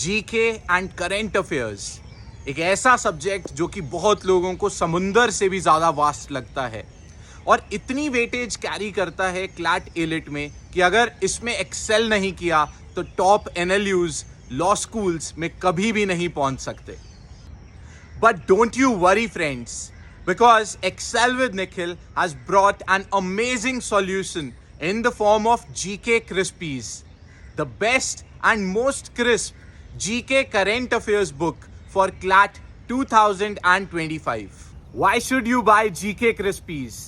GK and current affairs एक ऐसा subject जो कि बहुत लोगों को समुंदर से भी ज़्यादा वास्ट लगता है और इतनी वेटेज कैरी करता है क्लैट एलिट में कि अगर इसमें एक्सेल नहीं किया तो टॉप एनएलयूज लॉ स्कूल्स में कभी भी नहीं पहुंच सकते. But don't you worry, friends, because Excel with Nikhil has brought an amazing solution in the form of GK Crispies, the best and most crisp GK current affairs book for CLAT 2025. Why should you buy GK Crispies?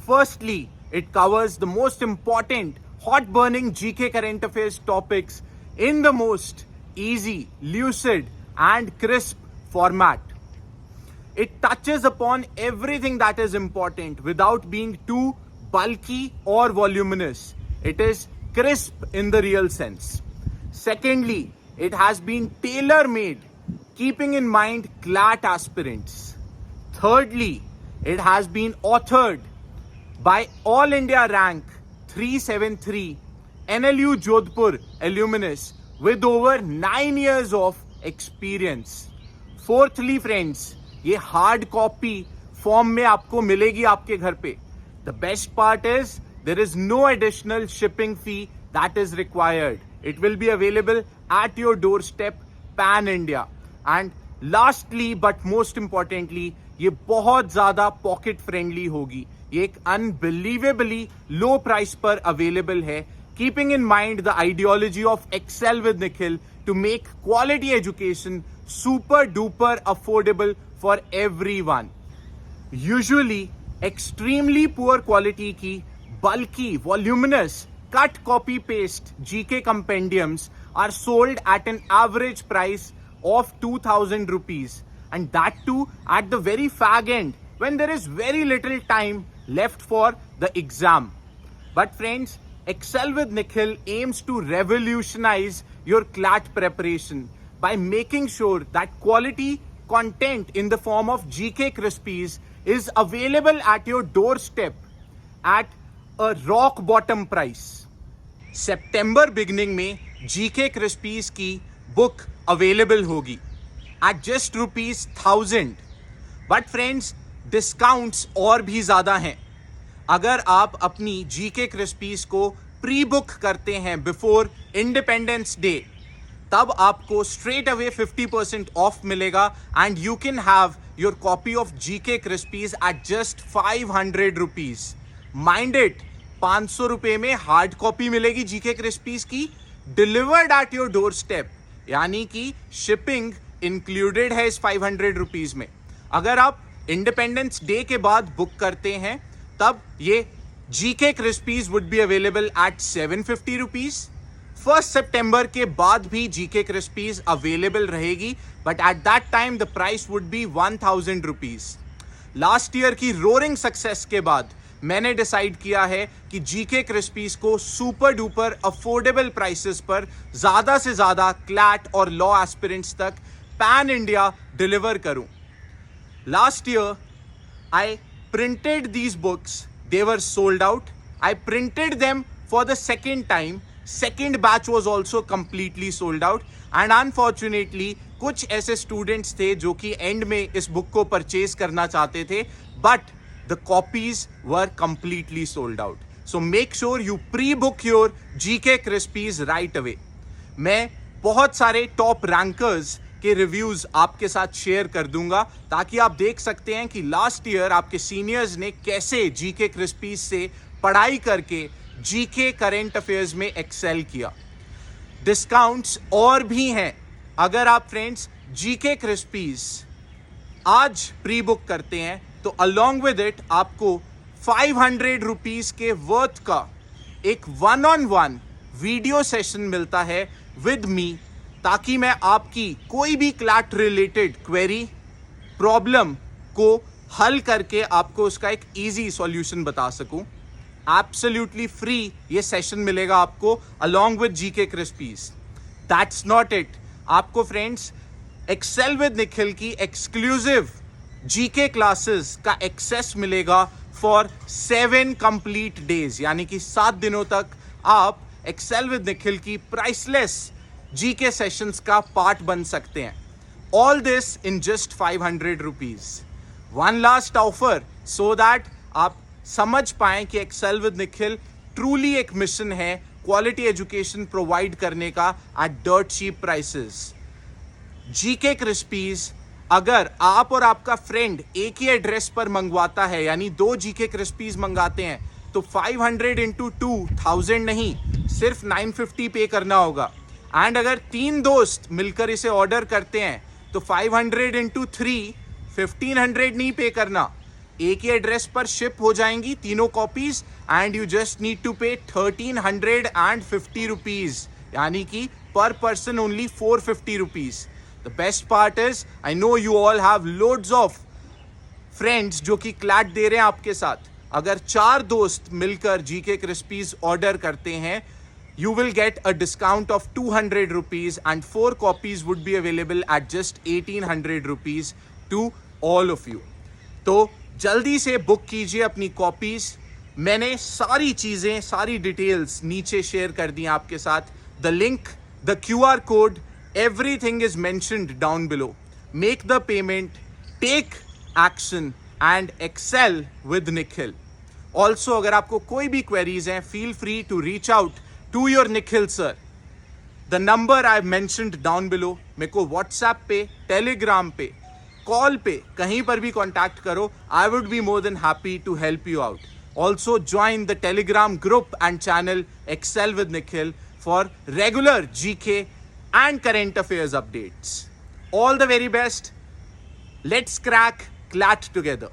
Firstly, it covers the most important hot-burning GK current affairs topics in the most easy, lucid and crisp format. It touches upon everything that is important without being too bulky or voluminous. It is crisp in the real sense. Secondly, it has been tailor-made, keeping in mind CLAT aspirants. Thirdly, it has been authored by All India Rank 373 NLU Jodhpur alumnus with over 9 years of experience. Fourthly, friends, ये hard copy form में आपको मिलेगी आपके घर पे. The best part is there is no additional shipping fee that is required. It will be available at your doorstep pan India. And lastly but most importantly, ये बहुत ज्यादा pocket friendly होगी. ये एक अनबिलीवेबली लो प्राइस पर available है, keeping in mind the ideology of Excel with Nikhil to make quality education super duper affordable for everyone. Usually extremely poor quality की bulky, voluminous, cut copy paste GK compendiums are sold at an average price of 2000 rupees, and that too at the very fag end when there is very little time left for the exam. But friends, Excel with Nikhil aims to revolutionize your CLAT preparation by making sure that quality content in the form of GK Crispies is available at your doorstep at a rock bottom price. September beginning में GK Crispies की book available होगी at just ₹1000. But friends, discounts और भी ज़्यादा हैं. अगर आप अपनी GK Crispies को प्री-बुक करते हैं बिफोर इंडिपेंडेंस डे, तब आपको स्ट्रेट अवे 50% ऑफ मिलेगा and you can have your copy of GK Crispies at just 500 rupees. Mind it, 500 रुपए में हार्ड कॉपी मिलेगी जीके क्रिस्पीज की, delivered at your doorstep, यानी कि शिपिंग इंक्लूडेड है इस 500 रुपीज में. अगर आप इंडिपेंडेंस डे के बाद बुक करते हैं तब ये GK crispies would be available eight 750 rupees. 1 सितंबर के बाद भी जीके क्रिस्पीज अवेलेबल रहेगी, but at that time the price would be 1000 rupees. Last year की रोरिंग सक्सेस के बाद मैंने डिसाइड किया है कि जीके क्रिस्पीज को सुपर डुपर अफोर्डेबल प्राइसेस पर ज्यादा से ज्यादा क्लैट और लॉ एस्पिरेंट्स तक पैन इंडिया डिलीवर करूं. Last year I printed these books, they were sold out. I printed them for the second time. Second batch was also completely sold out, and unfortunately कुछ ऐसे students थे जो कि and में इस book को purchase करना चाहते थे, but the copies were completely sold out. So make sure you pre-book your GK Crispies right away. मैं बहुत सारे टॉप रैंकर्स के रिव्यूज आपके साथ शेयर कर दूंगा ताकि आप देख सकते हैं कि लास्ट ईयर आपके सीनियर्स ने कैसे GK Crispies से पढ़ाई करके जीके करेंट अफेयर्स में एक्सेल किया. डिस्काउंट्स और भी हैं. अगर आप फ्रेंड्स जीके क्रिस्पीज आज प्री बुक करते हैं तो अलॉन्ग विद इट आपको 500 रुपीज के वर्थ का एक 1-on-1 वीडियो सेशन मिलता है विद मी, ताकि मैं आपकी कोई भी क्लैट रिलेटेड क्वेरी प्रॉब्लम को हल करके आपको उसका एक इजी सॉल्यूशन बता सकूं. एब्सोल्युटली फ्री ये सेशन मिलेगा आपको along with GK crispies. That's not it. आपको फ्रेंड्स एक्सेल विद निखिल की एक्सक्लूसिव जीके क्लासेस का एक्सेस मिलेगा फॉर 7 कंप्लीट डेज, यानी कि 7 दिनों तक आप एक्सेल विद निखिल की प्राइसलेस GK सेशंस का पार्ट बन सकते हैं. All this in just 500 rupees. One last offer so that आप समझ पाएं कि एक्सेल विद निखिल ट्रूली एक मिशन है क्वालिटी एजुकेशन प्रोवाइड करने का at dirt cheap prices. GK Crispies अगर आप और आपका फ्रेंड एक ही एड्रेस पर मंगवाता है, यानी 2 GK क्रिस्पीज मंगाते हैं, तो 500 इंटू 2,000 नहीं, सिर्फ 950 पे करना होगा. एंड अगर 3 दोस्त मिलकर इसे ऑर्डर करते हैं तो 500 इंटू 3, 1500 नहीं पे करना. एक ही एड्रेस पर शिप हो जाएंगी तीनों copies and you just need to pay 1350 rupees, यानी कि per person only 450 rupees. The best part is I know you all have loads of friends जो कि क्लैट दे रहे हैं आपके साथ. अगर 4 दोस्त मिलकर GK क्रिस्पीज ऑर्डर करते हैं, you will get a discount of 200 rupees and 4 copies would be available at just 1800 rupees to all of you. तो जल्दी से बुक कीजिए अपनी कॉपीज. मैंने सारी चीजें, सारी डिटेल्स नीचे शेयर कर दी आपके साथ. The link, the QR code, everything is mentioned down below. Make the payment, take action and excel with Nikhil. Also अगर आपको कोई भी queries हैं, feel free to reach out to your Nikhil sir. The number I've mentioned down below. मेरे को WhatsApp पे, Telegram पे, call पे, कहीं पर भी कॉन्टैक्ट करो. I would be more than happy to help you out. Also join the Telegram group and channel Excel with Nikhil for regular GK and current affairs updates. All the very best. Let's crack CLAT together.